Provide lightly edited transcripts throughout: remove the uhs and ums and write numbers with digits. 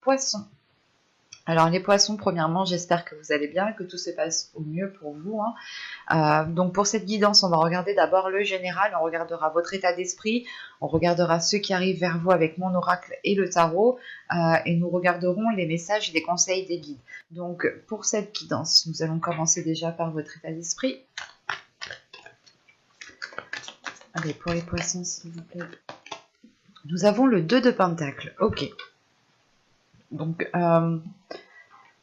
Poissons. Alors les poissons, premièrement, j'espère que vous allez bien et que tout se passe au mieux pour vous, hein. Donc pour cette guidance, on va regarder d'abord le général, on regardera votre état d'esprit, on regardera ceux qui arrivent vers vous avec mon oracle et le tarot, et nous regarderons les messages et les conseils des guides. Donc pour cette guidance, nous allons commencer déjà par votre état d'esprit. Allez, pour les poissons, s'il vous plaît. Nous avons le 2 de Pentacle, ok. Donc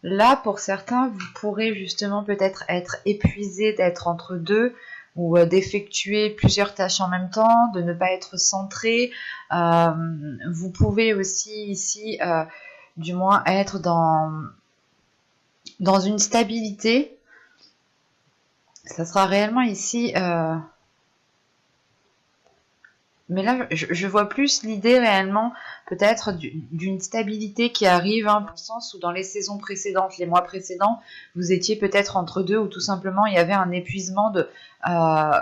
là, pour certains, vous pourrez justement peut-être être épuisé d'être entre deux ou d'effectuer plusieurs tâches en même temps, de ne pas être centré. Vous pouvez aussi ici, du moins, être dans une stabilité. Ça sera réellement ici... Mais là, je vois plus l'idée réellement peut-être d'une stabilité qui arrive, hein, dans le sens où dans les saisons précédentes, les mois précédents, vous étiez peut-être entre deux ou tout simplement il y avait un épuisement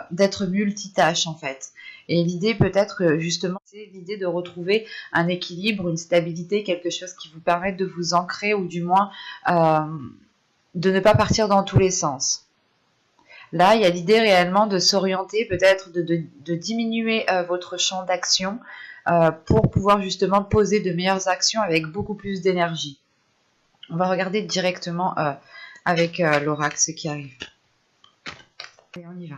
d'être multitâche en fait. Et l'idée peut-être justement, c'est l'idée de retrouver un équilibre, une stabilité, quelque chose qui vous permette de vous ancrer ou du moins de ne pas partir dans tous les sens. Là, il y a l'idée réellement de s'orienter, peut-être de diminuer votre champ d'action pour pouvoir justement poser de meilleures actions avec beaucoup plus d'énergie. On va regarder directement avec l'oracle ce qui arrive. Et on y va.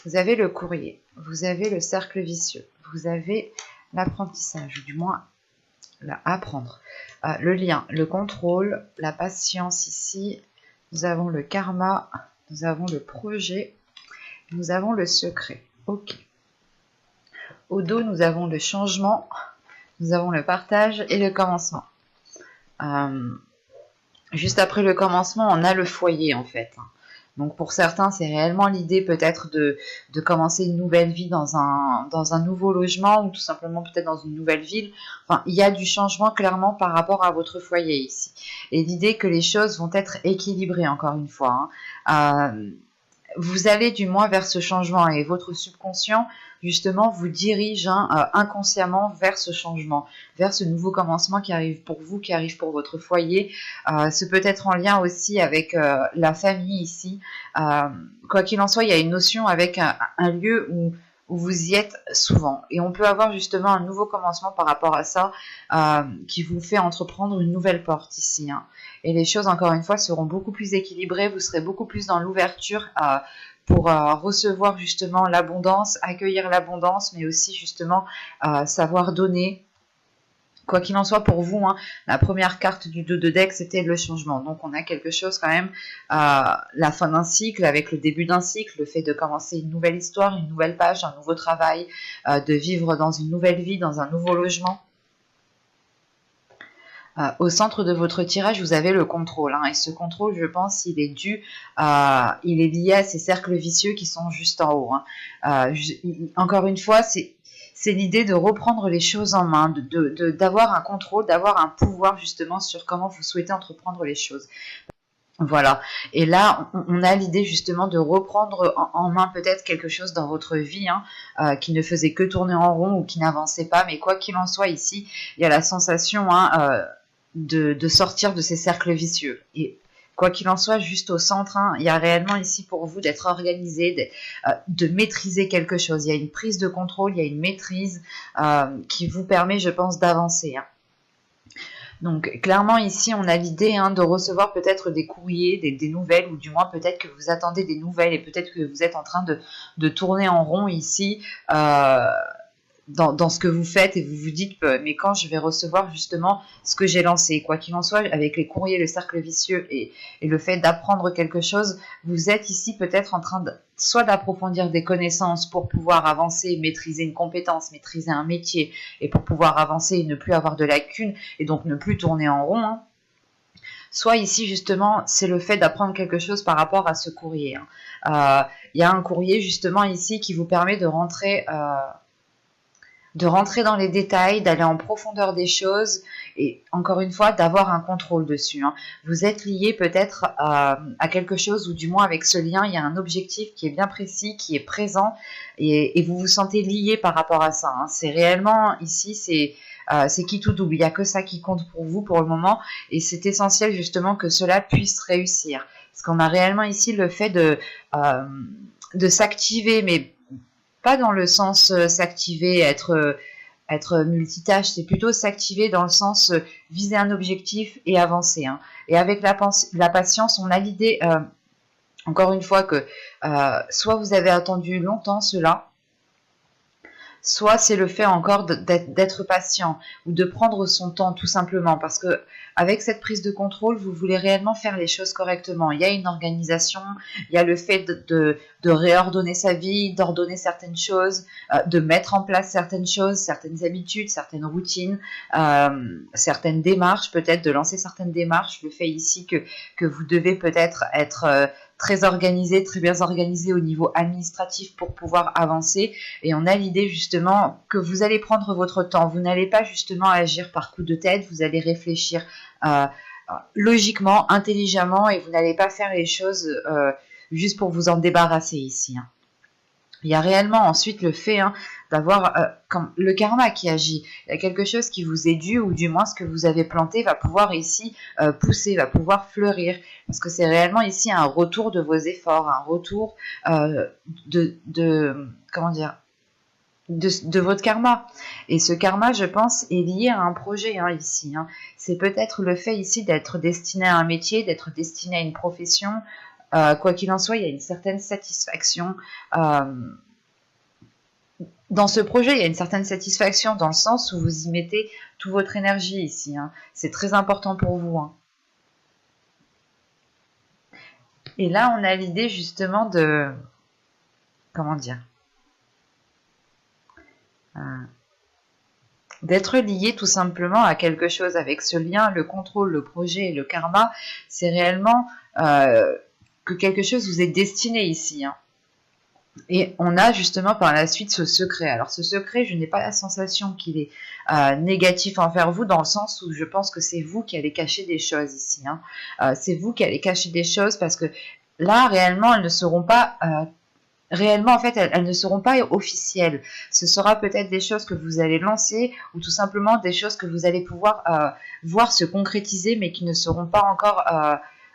Vous avez le courrier, vous avez le cercle vicieux, vous avez l'apprentissage, du moins apprendre, le lien, le contrôle, la patience ici, nous avons le karma. Nous avons le projet, nous avons le secret. Ok. Au dos, nous avons le changement, nous avons le partage et le commencement. Juste après le commencement, on a le foyer en fait. Donc pour certains, c'est réellement l'idée peut-être de commencer une nouvelle vie dans un nouveau logement ou tout simplement peut-être dans une nouvelle ville. Enfin, il y a du changement clairement par rapport à votre foyer ici. Et l'idée que les choses vont être équilibrées encore une fois, hein. Vous allez du moins vers ce changement et votre subconscient justement vous dirige inconsciemment vers ce changement, vers ce nouveau commencement qui arrive pour vous, qui arrive pour votre foyer. Ce peut être en lien aussi avec la famille ici. Quoi qu'il en soit, il y a une notion avec un lieu où vous y êtes souvent. Et on peut avoir justement un nouveau commencement par rapport à ça qui vous fait entreprendre une nouvelle porte ici, hein. Et les choses, encore une fois, seront beaucoup plus équilibrées. Vous serez beaucoup plus dans l'ouverture pour recevoir justement l'abondance, accueillir l'abondance, mais aussi justement savoir donner. Quoi qu'il en soit pour vous, hein, la première carte du 2 de deck, c'était le changement. Donc on a quelque chose quand même, la fin d'un cycle, avec le début d'un cycle, le fait de commencer une nouvelle histoire, une nouvelle page, un nouveau travail, de vivre dans une nouvelle vie, dans un nouveau logement. Au centre de votre tirage, vous avez le contrôle, hein, et ce contrôle, je pense, il est lié à ces cercles vicieux qui sont juste en haut, hein. Encore une fois, c'est l'idée de reprendre les choses en main, d'avoir un contrôle, d'avoir un pouvoir justement sur comment vous souhaitez entreprendre les choses. Voilà. Et là, on a l'idée justement de reprendre en main peut-être quelque chose dans votre vie, hein, qui ne faisait que tourner en rond ou qui n'avançait pas. Mais quoi qu'il en soit, ici, il y a la sensation, hein, de sortir de ces cercles vicieux. Et quoi qu'il en soit, juste au centre, hein, il y a réellement ici pour vous d'être organisé, de maîtriser quelque chose. Il y a une prise de contrôle, il y a une maîtrise qui vous permet, je pense, d'avancer, hein. Donc clairement ici on a l'idée, hein, de recevoir peut-être des courriers, des nouvelles, ou du moins peut-être que vous attendez des nouvelles et peut-être que vous êtes en train de tourner en rond ici dans ce que vous faites et vous vous dites mais quand je vais recevoir justement ce que j'ai lancé. Quoi qu'il en soit, avec les courriers, le cercle vicieux et le fait d'apprendre quelque chose, vous êtes ici peut-être en train soit d'approfondir des connaissances pour pouvoir avancer, maîtriser une compétence, maîtriser un métier, et pour pouvoir avancer et ne plus avoir de lacunes et donc ne plus tourner en rond, hein. Soit ici justement c'est le fait d'apprendre quelque chose par rapport à ce courrier, hein. Y a un courrier justement ici qui vous permet de rentrer dans les détails, d'aller en profondeur des choses et encore une fois d'avoir un contrôle dessus, hein. Vous êtes lié peut-être à quelque chose, ou du moins avec ce lien il y a un objectif qui est bien précis, qui est présent, et vous vous sentez lié par rapport à ça, hein. C'est réellement ici, c'est c'est qui tout double. Il n'y a que ça qui compte pour vous pour le moment, et c'est essentiel justement que cela puisse réussir. Parce qu'on a réellement ici le fait de s'activer, mais pas dans le sens s'activer, être multitâche, c'est plutôt s'activer dans le sens viser un objectif et avancer. Hein. Et avec la patience, on a l'idée, encore une fois, que soit vous avez attendu longtemps cela, soit c'est le fait encore d'être patient ou de prendre son temps tout simplement, parce que avec cette prise de contrôle, vous voulez réellement faire les choses correctement. Il y a une organisation, il y a le fait de réordonner sa vie, d'ordonner certaines choses, de mettre en place certaines choses, certaines habitudes, certaines routines, certaines démarches, peut-être de lancer certaines démarches. Le fait ici que vous devez peut-être être très organisé, très bien organisé au niveau administratif pour pouvoir avancer. Et on a l'idée justement que vous allez prendre votre temps. Vous n'allez pas justement agir par coup de tête, vous allez réfléchir logiquement, intelligemment, et vous n'allez pas faire les choses juste pour vous en débarrasser ici. Hein. Il y a réellement ensuite le fait d'avoir le karma qui agit. Il y a quelque chose qui vous est dû, ou du moins ce que vous avez planté va pouvoir ici pousser, va pouvoir fleurir. Parce que c'est réellement ici un retour de vos efforts, un retour comment dire, de votre karma. Et ce karma, je pense, est lié à un projet ici. Hein. C'est peut-être le fait ici d'être destiné à un métier, d'être destiné à une profession. Quoi qu'il en soit, il y a une certaine satisfaction. Dans ce projet, il y a une certaine satisfaction dans le sens où vous y mettez toute votre énergie ici. Hein. C'est très important pour vous. Hein. Et là, on a l'idée justement de... Comment dire, d'être lié tout simplement à quelque chose. Avec ce lien, le contrôle, le projet et le karma, c'est réellement que quelque chose vous est destiné ici. Hein. Et on a justement par la suite ce secret. Alors ce secret, je n'ai pas la sensation qu'il est négatif envers vous, dans le sens où je pense que c'est vous qui allez cacher des choses ici. Hein. C'est vous qui allez cacher des choses, parce que là, réellement, elles ne seront pas... réellement, en fait, elles ne seront pas officielles. Ce sera peut-être des choses que vous allez lancer, ou tout simplement des choses que vous allez pouvoir voir se concrétiser, mais qui ne seront pas encore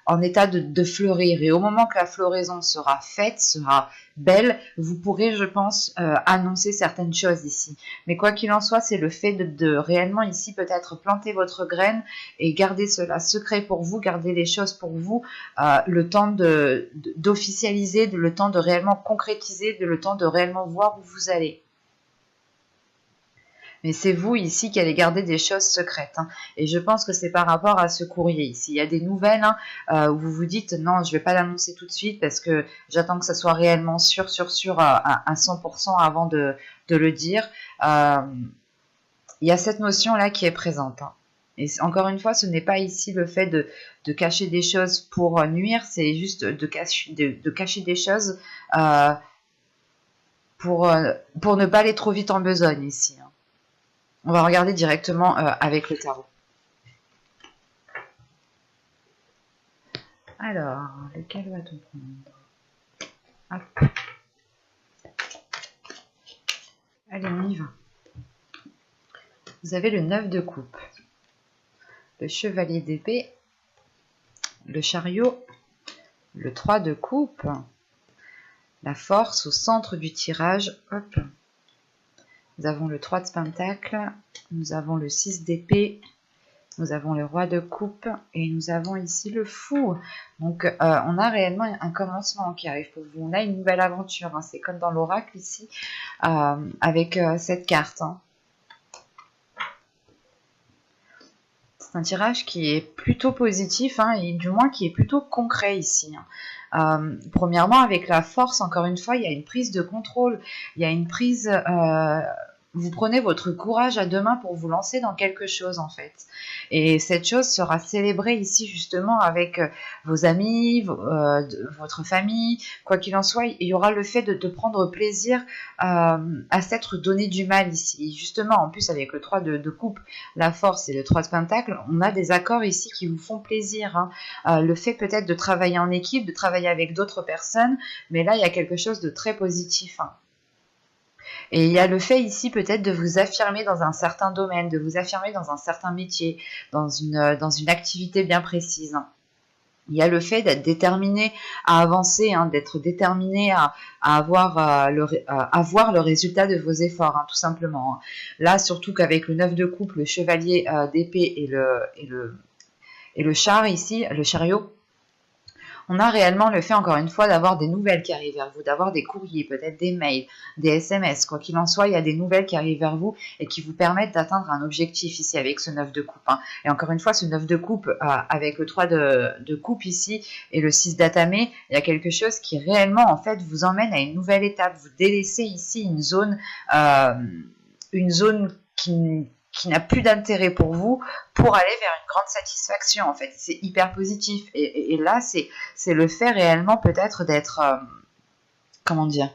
en état de fleurir. Et au moment que la floraison sera faite, sera belle, vous pourrez, je pense, annoncer certaines choses ici. Mais quoi qu'il en soit, c'est le fait de réellement ici peut-être planter votre graine et garder cela secret pour vous, garder les choses pour vous, le temps d'officialiser, le temps de réellement concrétiser, le temps de réellement voir où vous allez. Mais c'est vous ici qui allez garder des choses secrètes. Hein. Et je pense que c'est par rapport à ce courrier ici. Il y a des nouvelles où vous vous dites non, je ne vais pas l'annoncer tout de suite parce que j'attends que ça soit réellement sûr à 100% avant de le dire. Il y a cette notion-là qui est présente. Hein. Et encore une fois, ce n'est pas ici le fait de cacher des choses pour nuire, c'est juste de cacher des choses pour ne pas aller trop vite en besogne ici. Hein. On va regarder directement avec le tarot. Alors, lequel va-t-on prendre? Hop. Allez, on y va. Vous avez le 9 de coupe, le chevalier d'épée, le chariot, le 3 de coupe, la force au centre du tirage. Hop. Nous avons le 3 de pentacle, nous avons le 6 d'épée, nous avons le roi de coupe et nous avons ici le fou. Donc on a réellement un commencement qui arrive pour vous. On a une nouvelle aventure, hein. C'est comme dans l'oracle ici, avec cette carte. Hein. C'est un tirage qui est plutôt positif, hein, et du moins qui est plutôt concret ici. Hein. Premièrement, avec la force, encore une fois, il y a une prise de contrôle, il y a une prise... vous prenez votre courage à deux mains pour vous lancer dans quelque chose en fait. Et cette chose sera célébrée ici justement avec vos amis, votre famille, quoi qu'il en soit. Il y aura le fait de prendre plaisir à s'être donné du mal ici. Et justement, en plus avec le 3 de coupe, la force et le 3 de pentacle, on a des accords ici qui vous font plaisir. Hein. Le fait peut-être de travailler en équipe, de travailler avec d'autres personnes, mais là il y a quelque chose de très positif. Hein. Et il y a le fait ici peut-être de vous affirmer dans un certain domaine, de vous affirmer dans un certain métier, dans une activité bien précise. Il y a le fait d'être déterminé à avancer, hein, d'être déterminé à avoir le résultat de vos efforts, hein, tout simplement. Hein. Là, surtout qu'avec le 9 de coupe, le chevalier d'épée et le char ici, le chariot, on a réellement le fait, encore une fois, d'avoir des nouvelles qui arrivent vers vous, d'avoir des courriers, peut-être des mails, des SMS. Quoi qu'il en soit, il y a des nouvelles qui arrivent vers vous et qui vous permettent d'atteindre un objectif ici avec ce 9 de coupe. Hein. Et encore une fois, ce 9 de coupe avec le 3 de coupe ici et le 6 d'atamé, il y a quelque chose qui réellement, en fait, vous emmène à une nouvelle étape. Vous délaissez ici une zone qui n'a plus d'intérêt pour vous, pour aller vers une grande satisfaction, en fait. C'est hyper positif. Et là, c'est le fait réellement peut-être d'être, comment dire,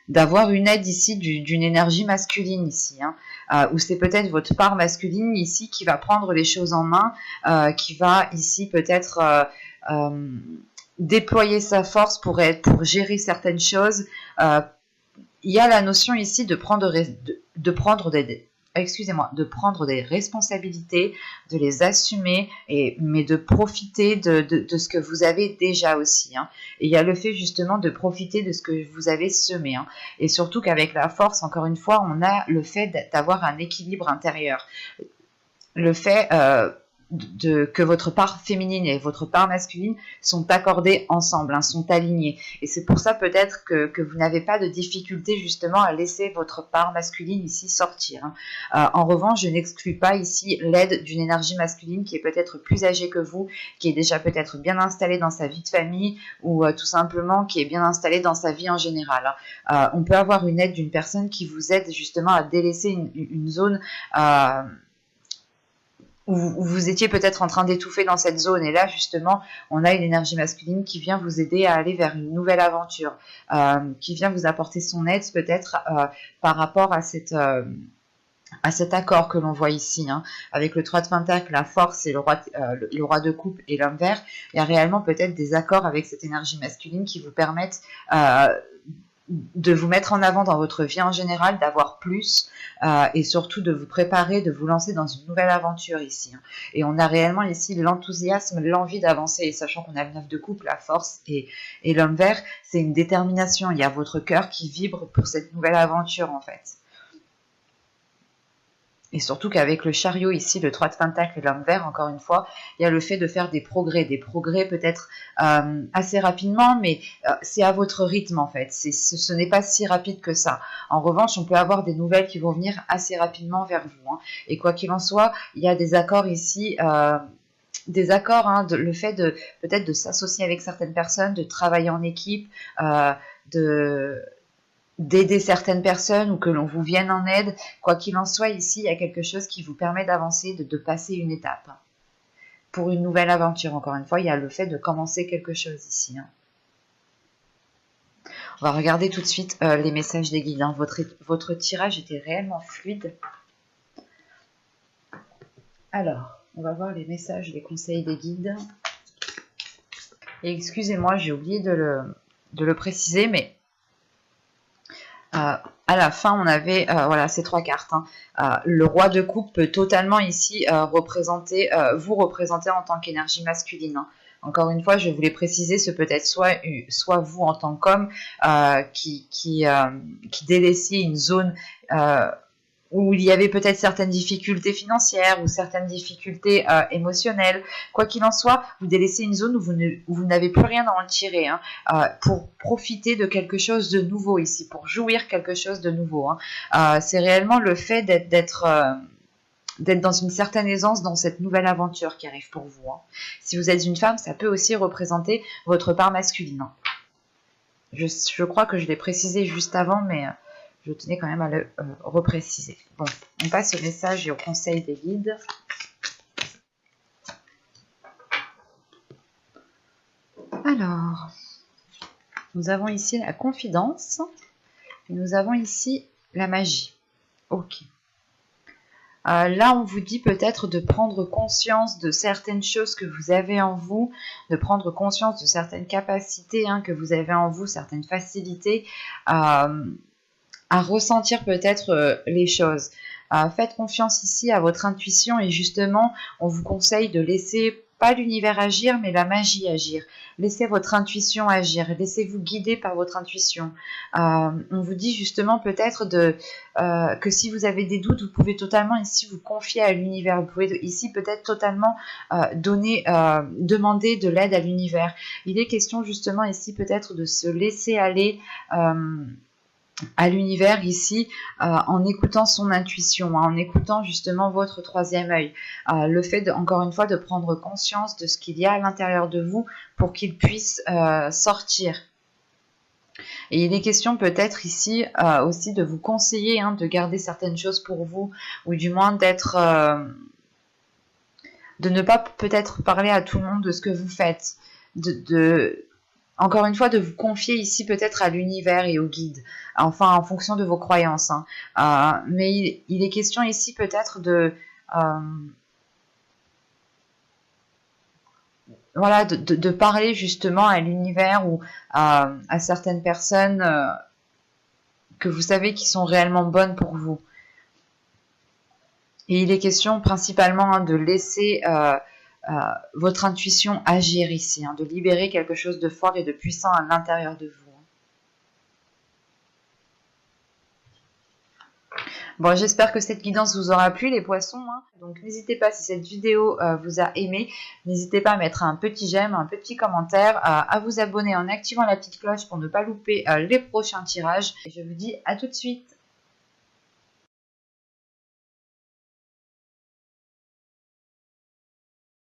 d'avoir une aide ici d'une énergie masculine ici, hein, où c'est peut-être votre part masculine ici qui va prendre les choses en main, qui va ici peut-être déployer sa force pour gérer certaines choses. Il y a la notion ici de prendre de prendre des responsabilités, de les assumer, mais de profiter de ce que vous avez déjà aussi. Hein. Et il y a le fait justement de profiter de ce que vous avez semé. Hein. Et surtout qu'avec la force, encore une fois, on a le fait d'avoir un équilibre intérieur. Le fait que votre part féminine et votre part masculine sont accordées ensemble, hein, sont alignées. Et c'est pour ça peut-être que vous n'avez pas de difficulté justement à laisser votre part masculine ici sortir. Hein. En revanche, je n'exclus pas ici l'aide d'une énergie masculine qui est peut-être plus âgée que vous, qui est déjà peut-être bien installée dans sa vie de famille ou tout simplement qui est bien installée dans sa vie en général. Hein. On peut avoir une aide d'une personne qui vous aide justement à délaisser une zone où vous étiez peut-être en train d'étouffer dans cette zone. Et là, justement, on a une énergie masculine qui vient vous aider à aller vers une nouvelle aventure, qui vient vous apporter son aide peut-être par rapport à cet accord que l'on voit ici, hein, avec le 3 de Pentacle, la force et le roi de coupe et l'homme vert. Il y a réellement peut-être des accords avec cette énergie masculine qui vous permettent de vous mettre en avant dans votre vie en général, d'avoir plus et surtout de vous préparer, de vous lancer dans une nouvelle aventure ici. Hein. Et on a réellement ici l'enthousiasme, l'envie d'avancer, et sachant qu'on a le 9 de coupe, la force et l'homme vert, c'est une détermination. Il y a votre cœur qui vibre pour cette nouvelle aventure en fait. Et surtout qu'avec le chariot ici, le 3 de Pentacle et l'homme vert, encore une fois, il y a le fait de faire des progrès peut-être assez rapidement, mais c'est à votre rythme en fait. Ce n'est pas si rapide que ça. En revanche, on peut avoir des nouvelles qui vont venir assez rapidement vers vous. Hein. Et quoi qu'il en soit, il y a des accords ici. Des accords, hein, le fait de peut-être de s'associer avec certaines personnes, de travailler en équipe, d'aider certaines personnes ou que l'on vous vienne en aide. Quoi qu'il en soit, ici, il y a quelque chose qui vous permet d'avancer, de passer une étape. Pour une nouvelle aventure, encore une fois, il y a le fait de commencer quelque chose ici. Hein. On va regarder tout de suite les messages des guides. Hein. Votre tirage était réellement fluide. Alors, on va voir les messages, les conseils des guides. Et excusez-moi, j'ai oublié de le préciser, mais à la fin, on avait voilà, ces 3 cartes. Hein. Le roi de coupe peut totalement ici vous représenter en tant qu'énergie masculine. Hein. Encore une fois, je voulais préciser, ce peut être soit vous en tant qu'homme qui délaissiez une zone où il y avait peut-être certaines difficultés financières ou certaines difficultés émotionnelles. Quoi qu'il en soit, vous délaissez une zone où vous n'avez plus rien à en tirer, hein, pour profiter de quelque chose de nouveau ici, pour jouir quelque chose de nouveau. Hein. C'est réellement le fait d'être dans une certaine aisance dans cette nouvelle aventure qui arrive pour vous. Hein. Si vous êtes une femme, ça peut aussi représenter votre part masculine. Hein. Je crois que je l'ai précisé juste avant, mais je tenais quand même à le repréciser. Bon, on passe au message et au conseil des guides. Alors, nous avons ici la confidence et nous avons ici la magie. Ok. Là, on vous dit peut-être de prendre conscience de certaines choses que vous avez en vous, de prendre conscience de certaines capacités, hein, que vous avez en vous, certaines facilités. à ressentir peut-être les choses. Faites confiance ici à votre intuition et justement, on vous conseille de laisser pas l'univers agir, mais la magie agir. Laissez votre intuition agir, laissez-vous guider par votre intuition. On vous dit justement peut-être que si vous avez des doutes, vous pouvez totalement ici vous confier à l'univers. Vous pouvez ici peut-être totalement demander de l'aide à l'univers. Il est question justement ici peut-être de se laisser aller à l'univers ici en écoutant son intuition, en écoutant justement votre troisième œil. Le fait, encore une fois, de prendre conscience de ce qu'il y a à l'intérieur de vous pour qu'il puisse sortir. Et il est question peut-être ici aussi de vous conseiller de garder certaines choses pour vous, ou du moins de ne pas peut-être parler à tout le monde de ce que vous faites, encore une fois, de vous confier ici peut-être à l'univers et au guide, enfin en fonction de vos croyances. Mais il est question ici peut-être voilà, de parler justement à l'univers ou à certaines personnes que vous savez qui sont réellement bonnes pour vous. Et il est question principalement de laisser votre intuition agir ici, de libérer quelque chose de fort et de puissant à l'intérieur de vous. Bon, j'espère que cette guidance vous aura plu, les poissons. Donc, n'hésitez pas, si cette vidéo vous a aimé, n'hésitez pas à mettre un petit j'aime, un petit commentaire, à vous abonner en activant la petite cloche pour ne pas louper les prochains tirages. Et je vous dis à tout de suite.